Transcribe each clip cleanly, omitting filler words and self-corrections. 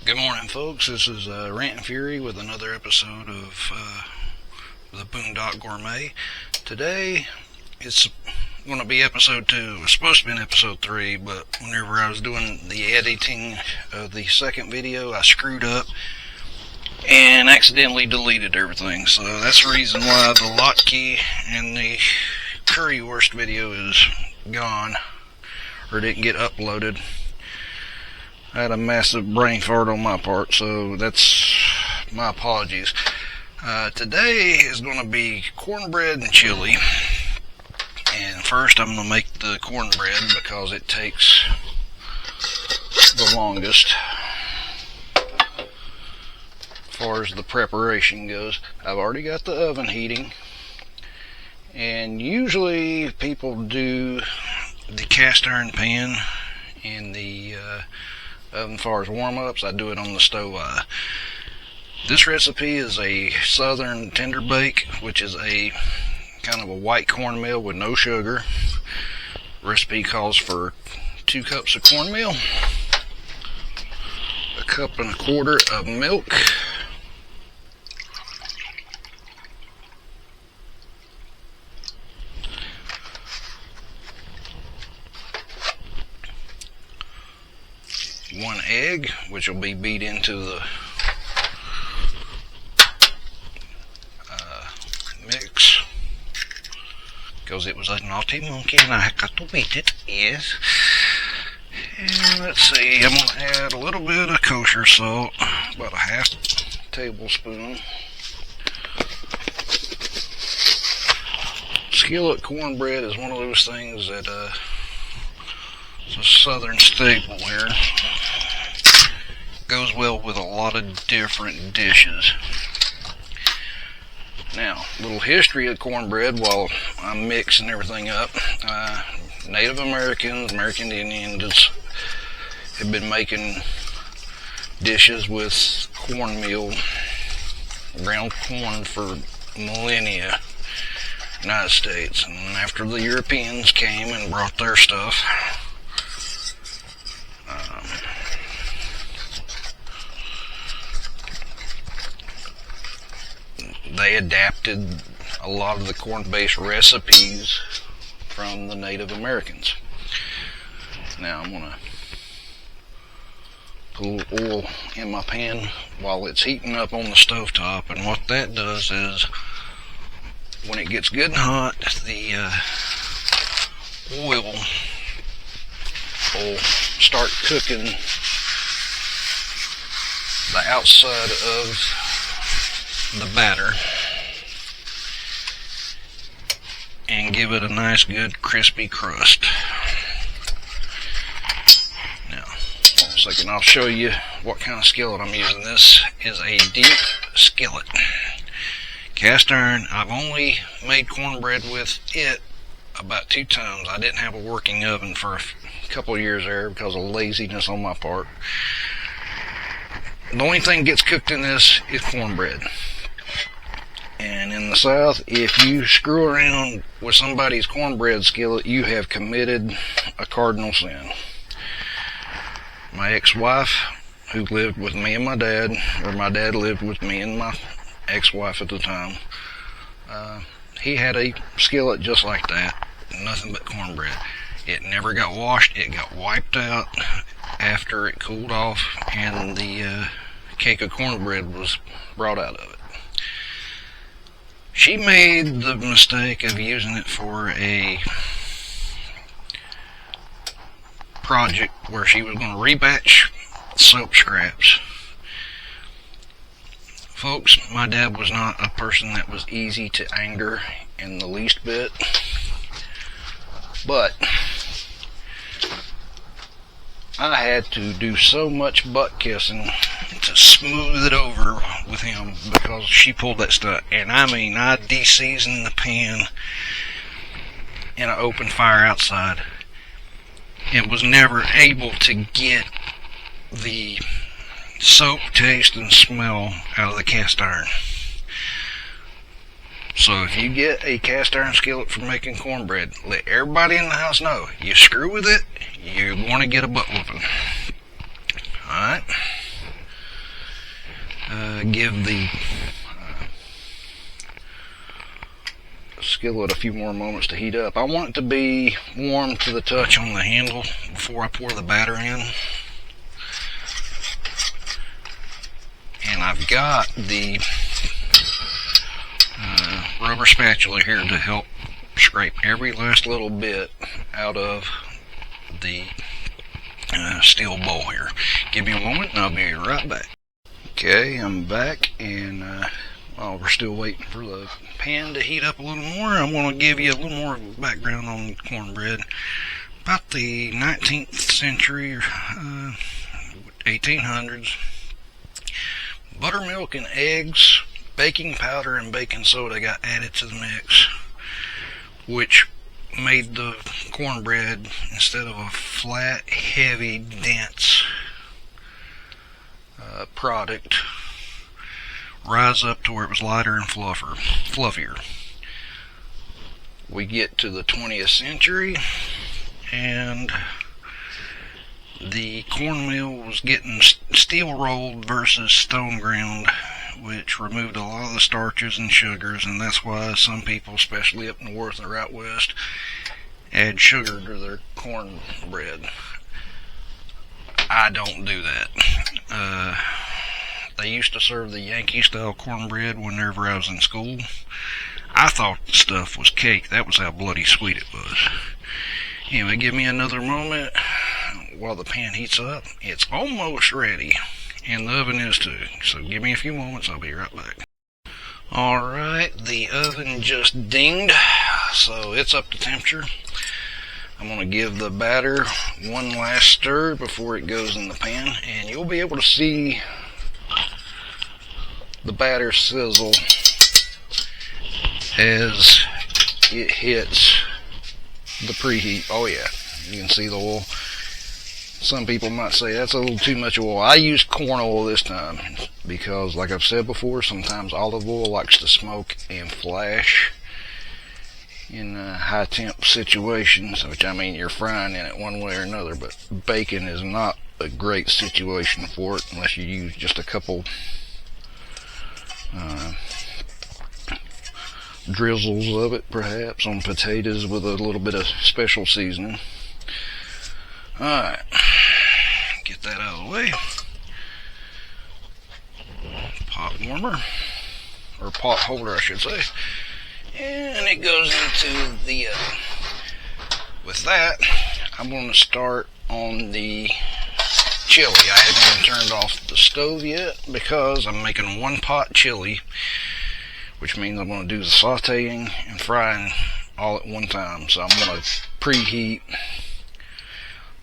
Good morning, folks. This is Rant and Fury with another episode of the Boondock Gourmet. Today, it's going to be episode 2. It was supposed to be in episode 3, but whenever I was doing the editing of the second video, I screwed up and accidentally deleted everything. So that's the reason why the latke and the currywurst video is gone, or didn't get uploaded. I had a massive brain fart on my part, so that's my apologies. Today is going to be cornbread and chili. And first I'm going to make the cornbread because it takes the longest as far as the preparation goes. I've already got the oven heating. And usually people do the cast iron pan in the as far as warm-ups. I do it on the stove. This recipe is a southern tender bake, which is a kind of a white cornmeal with no sugar. Recipe calls for 2 cups of cornmeal, 1.25 cups of milk, one egg, which will be beat into the mix, because it was a naughty monkey and I got to beat it. Yes. And let's see, I'm going to add a little bit of kosher salt, about a 1/2 tablespoon. Skillet cornbread is one of those things that it's a southern staple here. Goes well with a lot of different dishes. Now, a little history of cornbread while I'm mixing everything up. Native Americans, American Indians have been making dishes with cornmeal, ground corn, for millennia in the United States. And after the Europeans came and brought their stuff, they adapted a lot of the corn-based recipes from the Native Americans. Now I'm going to put a little oil in my pan while it's heating up on the stovetop, and what that does is when it gets good and hot, the oil will start cooking the outside of the batter and give it a nice good crispy crust. Now, hold on a second, I'll show you what kind of skillet I'm using. This is a deep skillet, cast iron. I've only made cornbread with it about 2 times. I didn't have a working oven for a couple of years there because of laziness on my part. The only thing that gets cooked in this is cornbread. And in the South, if you screw around with somebody's cornbread skillet, you have committed a cardinal sin. My ex-wife, who lived with me and my dad, or my dad lived with me and my ex-wife at the time, he had a skillet just like that, nothing but cornbread. It never got washed. It got wiped out after it cooled off and the cake of cornbread was brought out of it. She made the mistake of using it for a project where she was going to rebatch soap scraps. Folks, my dad was not a person that was easy to anger in the least bit, but I had to do so much butt kissing to smooth it over with him because she pulled that stuff. And I mean, I de-seasoned the pan in an open fire outside and was never able to get the soap taste and smell out of the cast iron. So if you get a cast iron skillet for making cornbread, let everybody in the house know. You screw with it, you're going to get a butt whooping. Alright? give the skillet a few more moments to heat up. I want it to be warm to the touch on the handle before I pour the batter in. And I've got the rubber spatula here to help scrape every last little bit out of the steel bowl here. Give me a moment and I'll be right back. Okay, I'm back, and while we're still waiting for the pan to heat up a little more, I want to give you a little more background on cornbread. About the 19th century or 1800s, buttermilk and eggs, baking powder, and baking soda got added to the mix, which made the cornbread, instead of a flat, heavy, dense product, rise up to where it was lighter and fluffier. We get to the 20th century, and the cornmeal was getting steel rolled versus stone ground, which removed a lot of the starches and sugars, and that's why some people, especially up north or out west, add sugar to their cornbread. I don't do that. They used to serve the Yankee style cornbread whenever I was in school. I thought the stuff was cake. That was how bloody sweet it was. Anyway, give me another moment while the pan heats up. It's almost ready, and the oven is too. So give me a few moments, I'll be right back. Alright, the oven just dinged, so it's up to temperature. I'm going to give the batter one last stir before it goes in the pan, and you'll be able to see the batter sizzle as it hits the preheat. Oh yeah, you can see the oil. Some people might say that's a little too much oil. I used corn oil this time because, like I've said before, sometimes olive oil likes to smoke and flash in high temp situations, which, I mean, you're frying in it one way or another, but bacon is not a great situation for it unless you use just a couple drizzles of it, perhaps on potatoes with a little bit of special seasoning. Alright, get that out of the way. Pot warmer, or pot holder I should say, and it goes into the with that I'm going to start on the chili. I haven't even turned off the stove yet because I'm making one pot chili, which means I'm going to do the sauteing and frying all at one time. So I'm going to preheat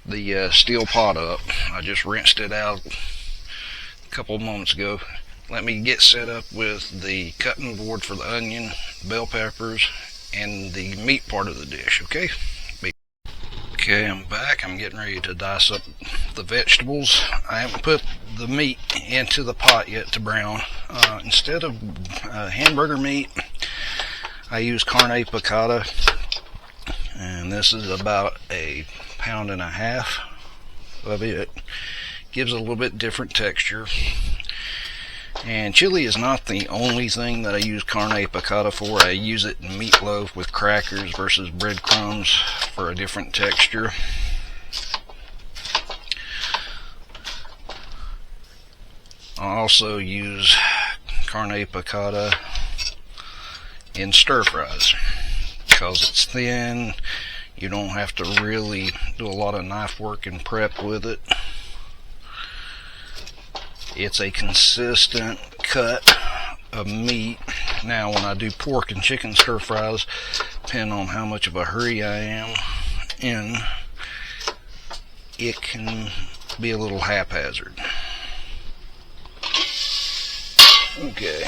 the steel pot up. I just rinsed it out a couple of moments ago. Let me get set up with the cutting board for the onion, bell peppers, and the meat part of the dish, okay? Okay, I'm back. I'm getting ready to dice up the vegetables. I haven't put the meat into the pot yet to brown. Instead of hamburger meat, I use carne piccata, and this is about 1.5 pounds of it. It gives a little bit different texture. And chili is not the only thing that I use carne piccata for. I use it in meatloaf with crackers versus breadcrumbs for a different texture. I also use carne piccata in stir fries because it's thin. You don't have to really do a lot of knife work and prep with it. It's a consistent cut of meat. Now, when I do pork and chicken stir fries, depending on how much of a hurry I am in, it can be a little haphazard. Okay,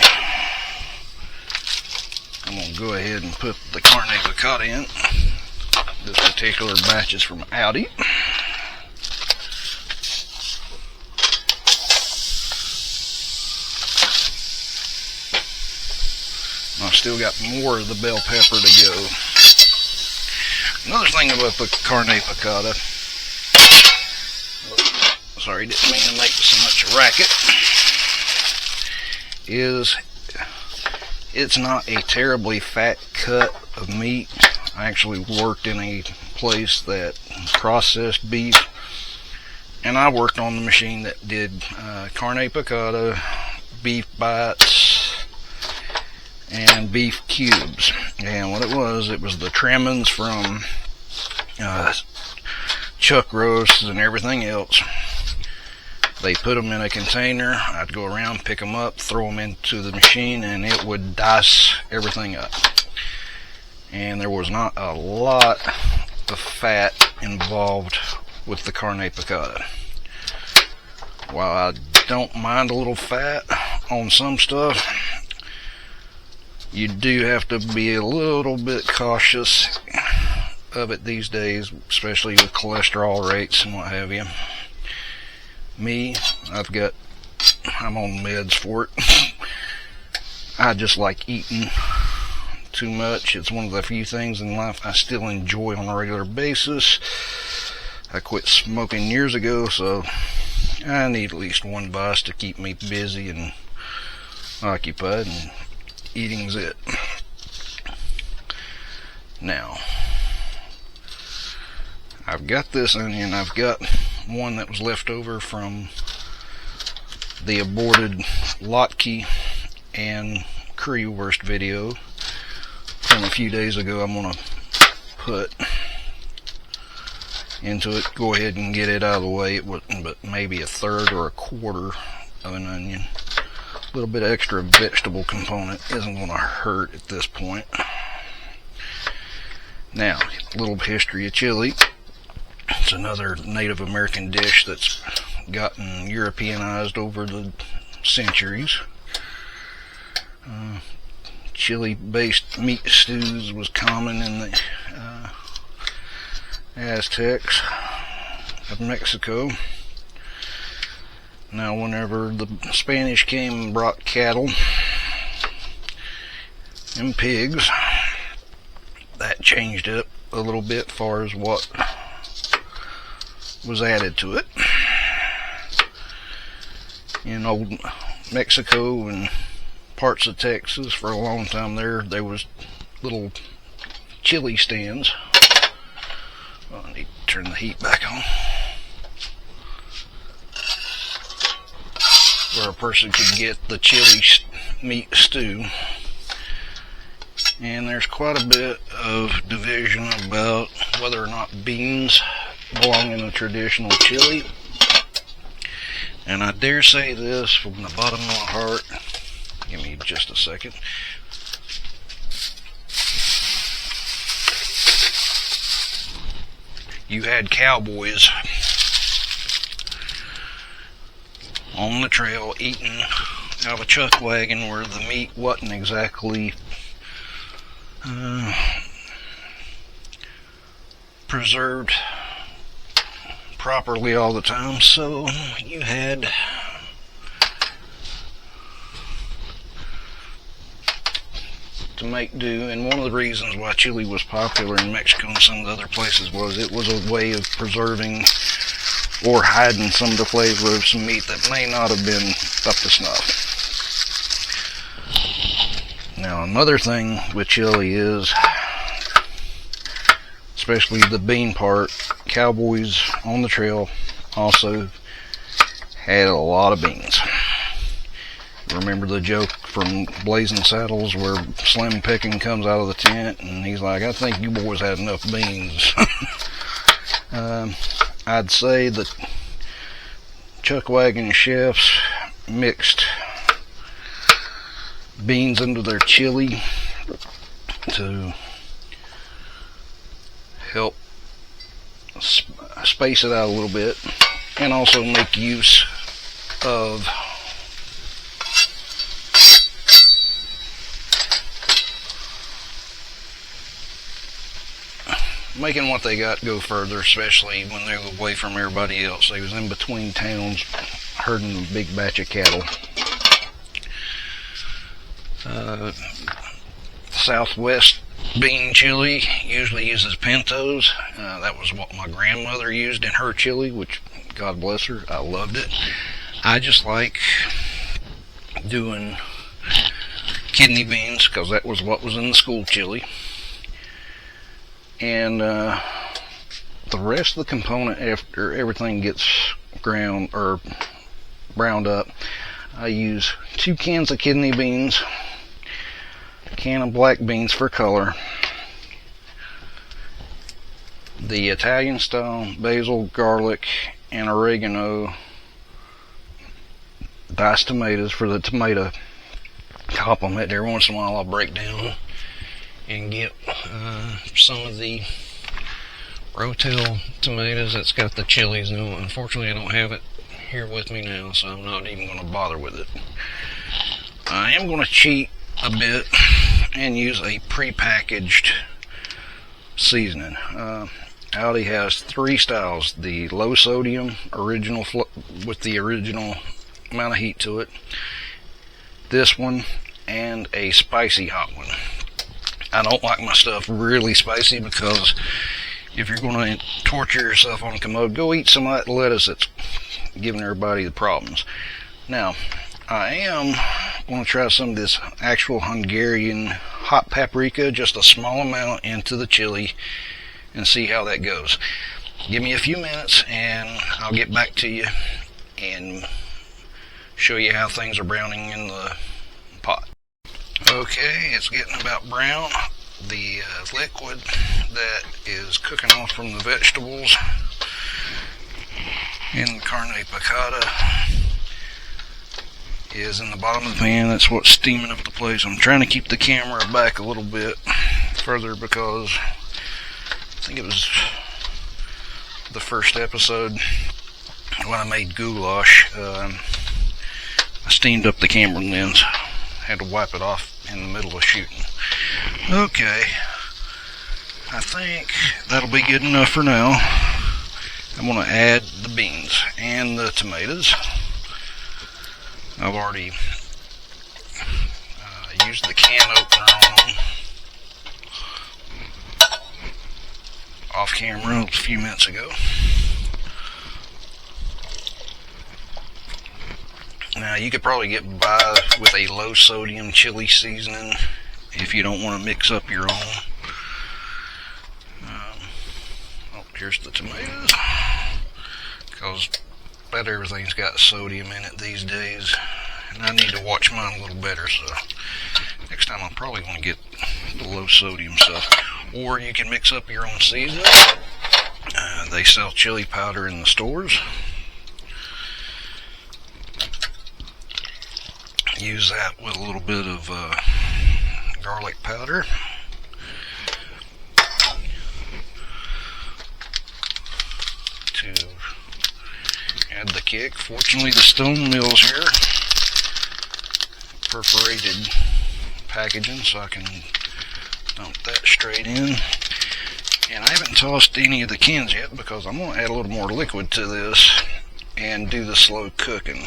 I'm going to go ahead and put the carne piccata in. This particular batch is from Aldi. I still got more of the bell pepper to go. Another thing about the carne piccata, sorry, didn't mean to make so much a racket. is it's not a terribly fat cut of meat. I actually worked in a place that processed beef, and I worked on the machine that did carne piccata, beef bites, and beef cubes. And what it was the trimmings from chuck roasts and everything else. They put them in a container. I'd go around, pick them up, throw them into the machine, and it would dice everything up. And there was not a lot of fat involved with the carne piccata. While I don't mind a little fat on some stuff, you do have to be a little bit cautious of it these days, especially with cholesterol rates and what have you. Me, I'm on meds for it. I just like eating too much. It's one of the few things in life I still enjoy on a regular basis. I quit smoking years ago, so I need at least one vice to keep me busy and occupied, and eating's it. Now, I've got this onion. I've got one that was left over from the aborted latke and currywurst video from a few days ago. I'm going to put into it. Go ahead and get it out of the way. It wasn't but maybe a third or a quarter of an onion. A little bit extra vegetable component isn't going to hurt at this point. Now, a little history of chili. It's another Native American dish that's gotten Europeanized over the centuries. Chili-based meat stews was common in the Aztecs of Mexico. Now, whenever the Spanish came and brought cattle and pigs, that changed it a little bit as far as what was added to it. In old Mexico and parts of Texas, for a long time there was little chili stands. I need to turn the heat back on, where a person could get the chili meat stew. And there's quite a bit of division about whether or not beans belong in a traditional chili. And I dare say this from the bottom of my heart. Give me just a second. You had cowboys on the trail eating out of a chuck wagon where the meat wasn't exactly preserved properly all the time, so you had to make do. And one of the reasons why chili was popular in Mexico and some of the other places was it was a way of preserving or hiding some of the flavor of some meat that may not have been up to snuff. Now, another thing with chili is, especially the bean part, cowboys on the trail also had a lot of beans. Remember the joke from Blazing Saddles where Slim Pickin comes out of the tent and he's like, I think you boys had enough beans. I'd say that chuck wagon chefs mixed beans into their chili to help space it out a little bit, and also make use of making what they got go further, especially when they were away from everybody else. They was in between towns herding a big batch of cattle. Southwest bean chili usually uses pintos. That was what my grandmother used in her chili, which, God bless her, I loved it. I just like doing kidney beans, because that was what was in the school chili. And the rest of the component, after everything gets ground or browned up, I use 2 cans of kidney beans, a can of black beans for color, the Italian style basil, garlic, and oregano, diced tomatoes for the tomato complement. Every once in a while I'll break down and get some of the Rotel tomatoes that's got the chilies in them. Unfortunately, I don't have it here with me now, so I'm not even going to bother with it. I am going to cheat a bit and use a pre-packaged seasoning. Aldi has 3 styles: the low sodium original with the original amount of heat to it, this one, and a spicy hot one. I don't like my stuff really spicy, because if you're going to torture yourself on a commode, go eat some of that lettuce that's giving everybody the problems. Now, I am going to try some of this actual Hungarian hot paprika, just a small amount, into the chili and see how that goes. Give me a few minutes and I'll get back to you and show you how things are browning in the pot. Okay, it's getting about brown. The liquid that is cooking off from the vegetables in the carne piccata is in the bottom of the pan. That's what's steaming up the place. I'm trying to keep the camera back a little bit further, because I think it was the first episode when I made goulash. I steamed up the camera lens. Had to wipe it off in the middle of shooting. Okay, I think that'll be good enough for now. I'm going to add the beans and the tomatoes. I've already used the can opener on them off camera a few minutes ago. Now, you could probably get by with a low sodium chili seasoning if you don't want to mix up your own. Here's the tomatoes, because about everything's got sodium in it these days, and I need to watch mine a little better, so next time I'm probably going to get the low sodium stuff. Or you can mix up your own seasoning. They sell chili powder in the stores. Use that with a little bit of garlic powder. To add the kick. Fortunately, the stone mill's here. Perforated packaging, so I can dump that straight in. And I haven't tossed any of the cans yet, because I'm going to add a little more liquid to this and do the slow cooking.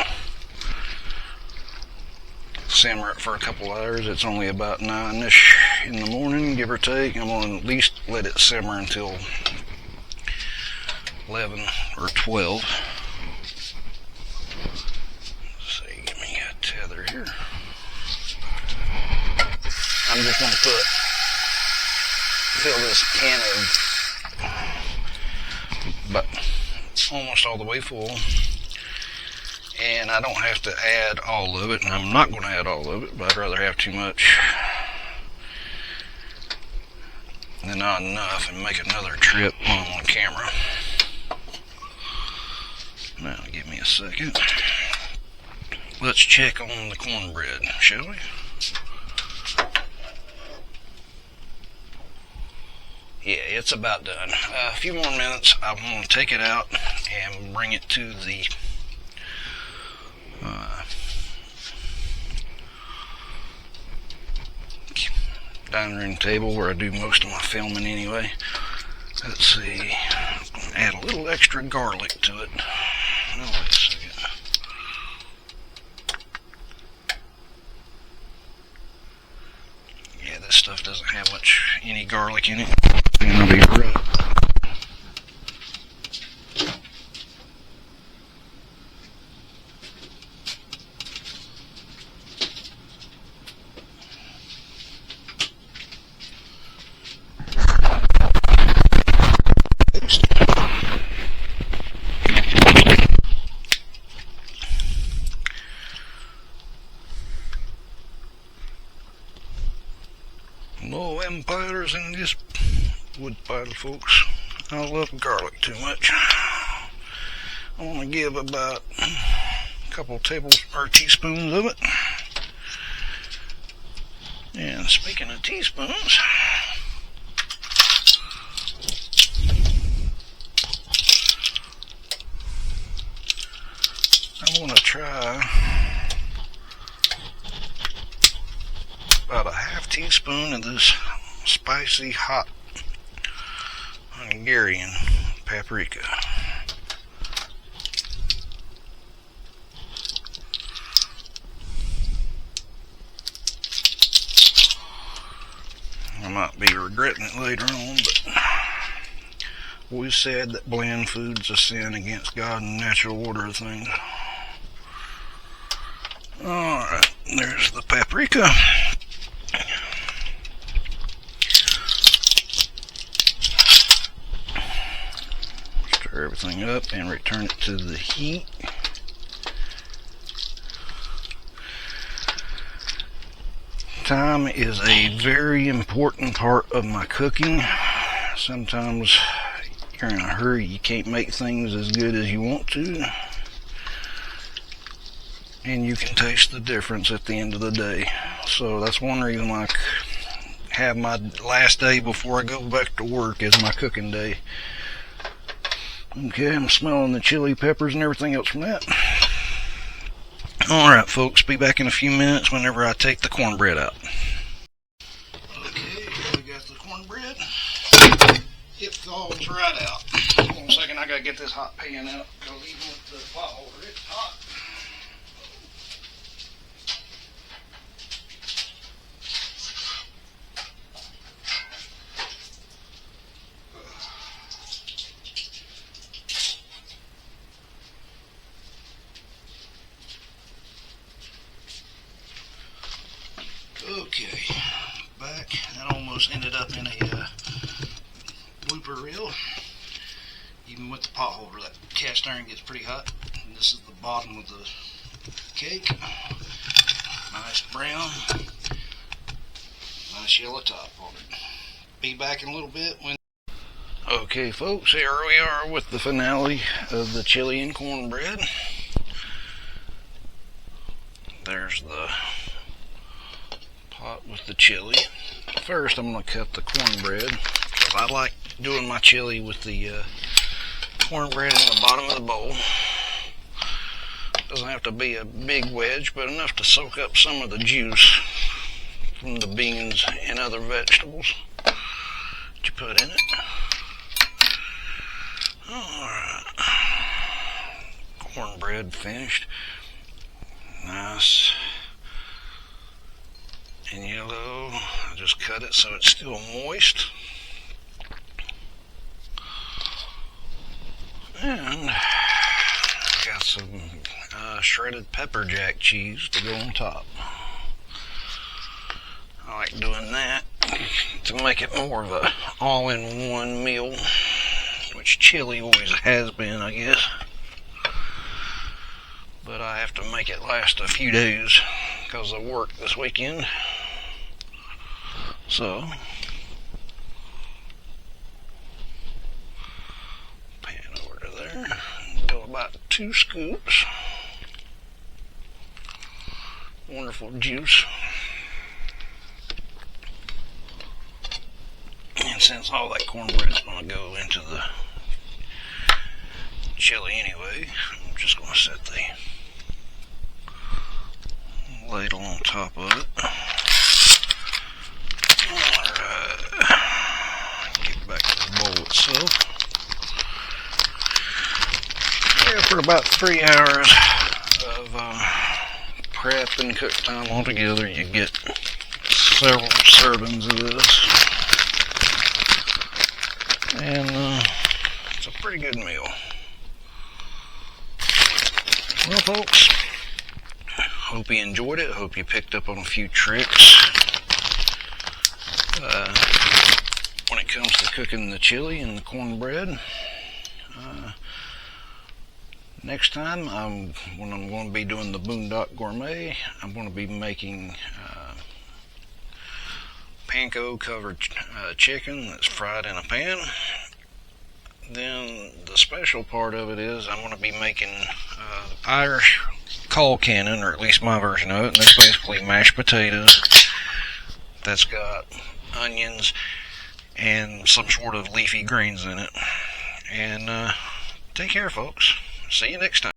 Simmer it for a couple hours. It's only about 9ish in the morning, give or take. I'm going to at least let it simmer until 11 or 12. Let's see, give me a tether here. I'm just going to fill this can of, but almost all the way full. And I don't have to add all of it, and I'm not going to add all of it, but I'd rather have too much than not enough and make another trip on camera. Now, give me a second. Let's check on the cornbread, shall we? Yeah, it's about done. A few more minutes. I'm going to take it out and bring it to the dining room table where I do most of my filming anyway. Let's see. Add a little extra garlic to it. Oh, wait a second. Yeah, this stuff doesn't have any garlic in it. And I'll be right. them powders in this wood pile, folks. I love garlic too much. I want to give about a couple teaspoons of it. And speaking of teaspoons, I want to try about a half teaspoon of this spicy hot Hungarian paprika. I might be regretting it later on, but we said that bland food's a sin against God and natural order of things. Alright, there's the paprika. Stir everything up and return it to the heat. Time is a very important part of my cooking. Sometimes you're in a hurry, you can't make things as good as you want to, and you can taste the difference at the end of the day. So that's one reason I have my last day before I go back to work as my cooking day. Okay, I'm smelling the chili peppers and everything else from that. Alright folks, be back in a few minutes whenever I take the cornbread out. Okay, we got the cornbread. It thaws right out. Hold on a second, I gotta get this hot pan out, because even with the pot holder, it's hot. Okay, back. That almost ended up in a blooper reel. Even with the pot holder, that cast iron gets pretty hot. And this is the bottom of the cake. Nice brown. Nice yellow top on it. Be back in a little bit when... Okay folks, here we are with the finale of the chili and cornbread. There's the pot with the chili. First I'm going to cut the cornbread, because I like doing my chili with the cornbread in the bottom of the bowl. Doesn't have to be a big wedge, but enough to soak up some of the juice from the beans and other vegetables that you put in it. Alright, cornbread finished. Nice and yellow. I just cut it so it's still moist. And got some shredded pepper jack cheese to go on top. I like doing that to make it more of a all-in-one meal, which chili always has been, I guess. But I have to make it last a few days because of work this weekend. So, pan over to there, go about 2 scoops. Wonderful juice. And since all that cornbread is going to go into the chili anyway, I'm just going to set the ladle on top of it. Alright, get back to the bowl itself. Yeah, for about 3 hours of prep and cook time altogether, you get several servings of this. And it's a pretty good meal. Well folks, hope you enjoyed it. Hope you picked up on a few tricks when it comes to cooking the chili and the cornbread. Next time, when I'm going to be doing the Boondock Gourmet, I'm going to be making panko covered chicken that's fried in a pan. Then the special part of it is I'm going to be making Irish call cannon, or at least my version of it, and that's basically mashed potatoes that's got onions and some sort of leafy greens in it. And take care, folks. See you next time.